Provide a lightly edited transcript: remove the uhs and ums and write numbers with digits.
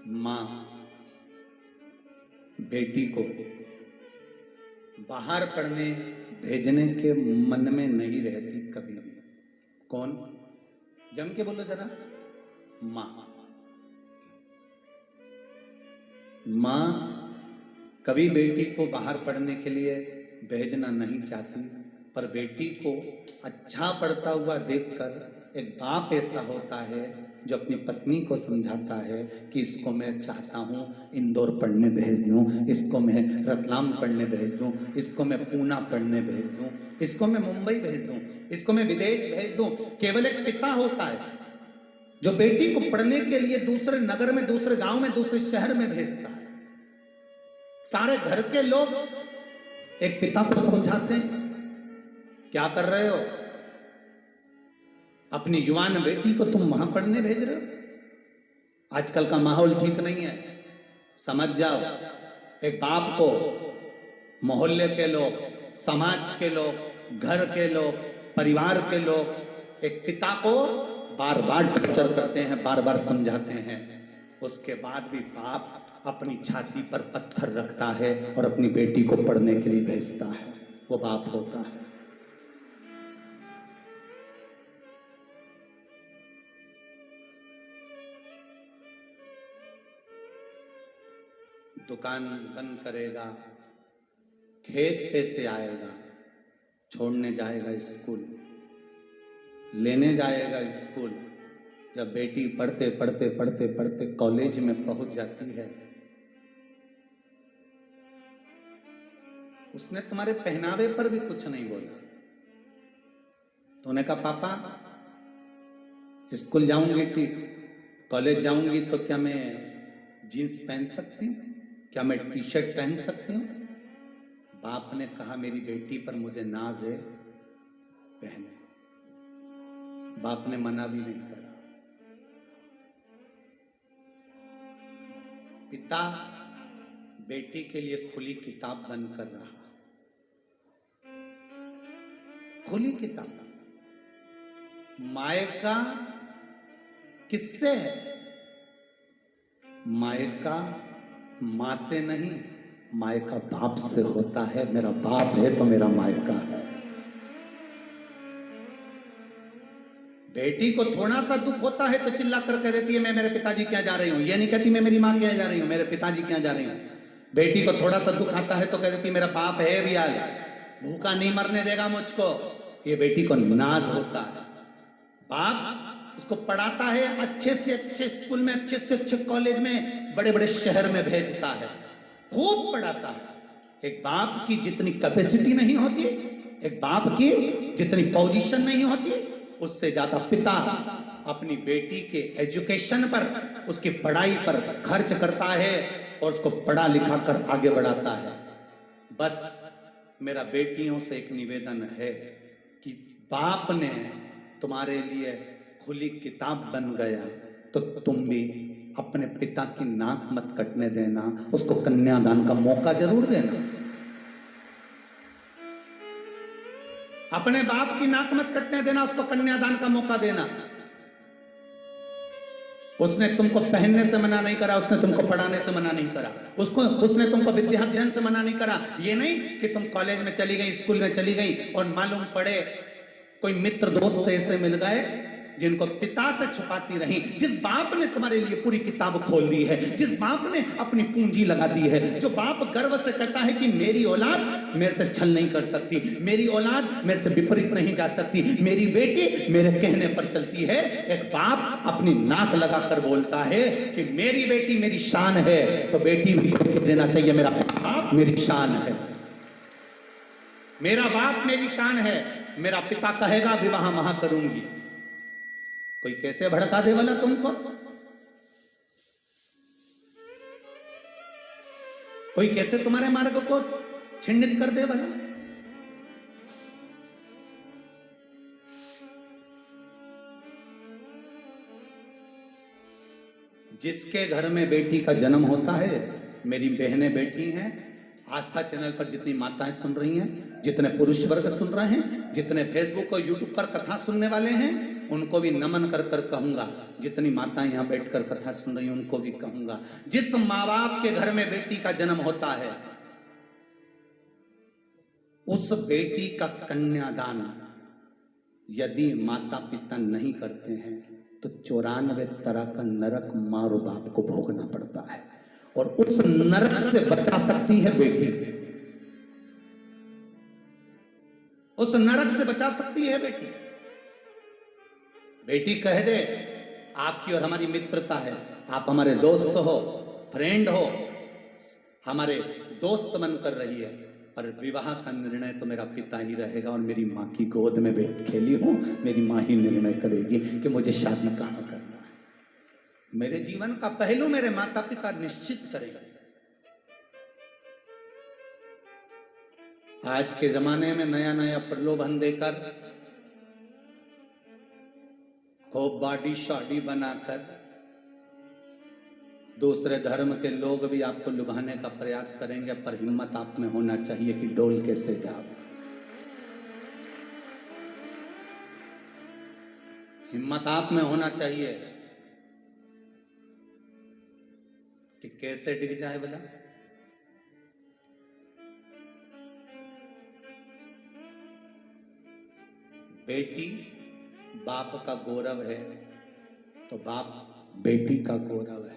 माँ बेटी को बाहर पढ़ने भेजने के मन में नहीं रहती कभी भी। कौन? जम के बोलो जरा। माँ। माँ कभी बेटी को बाहर पढ़ने के लिए भेजना नहीं चाहती, पर बेटी को अच्छा पढ़ता हुआ देखकर एक बाप ऐसा होता है जो अपनी पत्नी को समझाता है कि इसको मैं चाहता हूँ इंदौर पढ़ने भेज दूँ, इसको मैं रतलाम पढ़ने भेज दूँ, इसको मैं पूना पढ़ने भेज दूँ, इसको मैं मुंबई भेज दूँ, इसको मैं विदेश भेज दूँ। केवल एक पिता होता है जो बेटी को पढ़ने के लिए दूसरे नगर में, दूसरे गांव में, दूसरे शहर में भेजता है। सारे घर के लोग एक पिता को समझाते हैं, क्या कर रहे हो? अपनी युवान बेटी को तुम वहां पढ़ने भेज रहे हो? आजकल का माहौल ठीक नहीं है, समझ जाओ। एक बाप को मोहल्ले के लोग, समाज के लोग, घर के लोग, परिवार के लोग एक पिता को बार बार टर्चर करते हैं, बार बार समझाते हैं। उसके बाद भी बाप अपनी छाती पर पत्थर रखता है और अपनी बेटी को पढ़ने के लिए भेजता है। वो बाप होता है। दुकान बंद करेगा, खेत पे से आएगा, छोड़ने जाएगा स्कूल, लेने जाएगा स्कूल। जब बेटी पढ़ते पढ़ते पढ़ते पढ़ते कॉलेज में पहुंच जाती है, उसने तुम्हारे पहनावे पर भी कुछ नहीं बोला। तूने कहा पापा स्कूल जाऊंगी ठीक, कॉलेज जाऊंगी तो क्या मैं जीन्स पहन सकती हूँ? क्या मैं टी शर्ट पहन सकती हूँ? बाप ने कहा मेरी बेटी पर मुझे नाज है, पहने। बाप ने मना भी नहीं करा। पिता बेटी के लिए खुली किताब बंद कर रहा, खुली किताब। मायका किससे है? मायका मां से नहीं, मायका बाप से होता है। मेरा बाप है तो मेरा मायका है। बेटी को थोड़ा सा दुख होता है तो चिल्ला कर कह देती है मैं मेरे पिताजी के यहाँ जा रही हूं। ये नहीं कहती मैं मेरी मां के यहाँ जा रही हूं, मेरे पिताजी के यहाँ जा रही हूं। बेटी को थोड़ा सा दुख आता है तो कह देती मेरा बाप है भी आज, भूखा नहीं मरने देगा मुझको। ये बेटी को नाज होता है। बाप उसको पढ़ाता है, अच्छे से अच्छे स्कूल में, अच्छे से अच्छे कॉलेज में, बड़े बड़े शहर में भेजता है, खूब पढ़ाता है। एक बाप की जितनी कैपेसिटी नहीं होती, एक बाप की जितनी पोजीशन नहीं होती, उससे ज्यादा पिता अपनी बेटी के एजुकेशन पर, उसकी पढ़ाई पर खर्च करता है और उसको पढ़ा लिखा कर आगे बढ़ाता है। बस मेरा बेटियों से एक निवेदन है कि बाप ने तुम्हारे लिए खुली किताब बन गया तो तुम भी अपने पिता की नाक मत कटने देना, उसको कन्यादान का मौका जरूर देना। अपने बाप की नाक मत कटने देना, उसको कन्यादान का मौका देना। उसने तुमको पहनने से मना नहीं करा, उसने तुमको पढ़ाने से मना नहीं करा, उसने तुमको विद्याध्ययन से मना नहीं करा। ये नहीं कि तुम कॉलेज में चली गई, स्कूल में चली गई और मालूम पड़े कोई मित्र दोस्त ऐसे मिल गए जिनको पिता से छुपाती रही। जिस बाप ने तुम्हारे लिए पूरी किताब खोल दी है, जिस बाप ने अपनी पूंजी लगा दी है, जो बाप गर्व से कहता है कि मेरी औलाद मेरे से छल नहीं कर सकती, मेरी औलाद मेरे से विपरीत नहीं जा सकती, मेरी बेटी मेरे कहने पर चलती है। एक बाप अपनी नाक लगाकर बोलता है कि मेरी बेटी मेरी शान है, तो बेटी भी खोल के देना चाहिए मेरा बाप मेरी शान है, मेरा बाप मेरी शान है। मेरा पिता कहेगा विवाह महा करूंगी। कोई कैसे भड़का दे वाला तुमको, कोई कैसे तुम्हारे मार्ग को छिन्नित कर दे वाला। जिसके घर में बेटी का जन्म होता है, मेरी बहनें बैठी हैं, आस्था चैनल पर जितनी माताएं सुन रही हैं, जितने पुरुष वर्ग सुन रहे हैं, जितने फेसबुक और यूट्यूब पर कथा सुनने वाले हैं, उनको भी नमन कर कर कहूंगा, जितनी माताएं यहाँ बैठकर कथा सुन रही उनको भी कहूंगा, जिस माँ बाप के घर में बेटी का जन्म होता है उस बेटी का कन्यादान यदि माता पिता नहीं करते हैं तो 94 तरह का नरक माँ और बाप को भोगना पड़ता है, और उस नरक से बचा सकती है बेटी, उस नरक से बचा सकती है बेटी। बेटी कह दे आपकी और हमारी मित्रता है, आप हमारे दोस्त हो, फ्रेंड हो, हमारे दोस्त बनकर रही है, पर विवाह का निर्णय तो मेरा पिता ही रहेगा और मेरी माँ की गोद में बैठ खेली हूं, मेरी माँ ही निर्णय करेगी कि मुझे शादी कहां करना है। मेरे जीवन का पहलू मेरे माता पिता निश्चित करेगा। आज के जमाने में नया नया प्रलोभन देकर, खूब बॉडी शॉडी बनाकर दूसरे धर्म के लोग भी आपको लुभाने का प्रयास करेंगे, पर हिम्मत आप में होना चाहिए कि डोल कैसे जाओ। हिम्मत आप में होना चाहिए कि कैसे डिग जाए बोला। बेटी बाप का गौरव है तो बाप बेटी का गौरव है।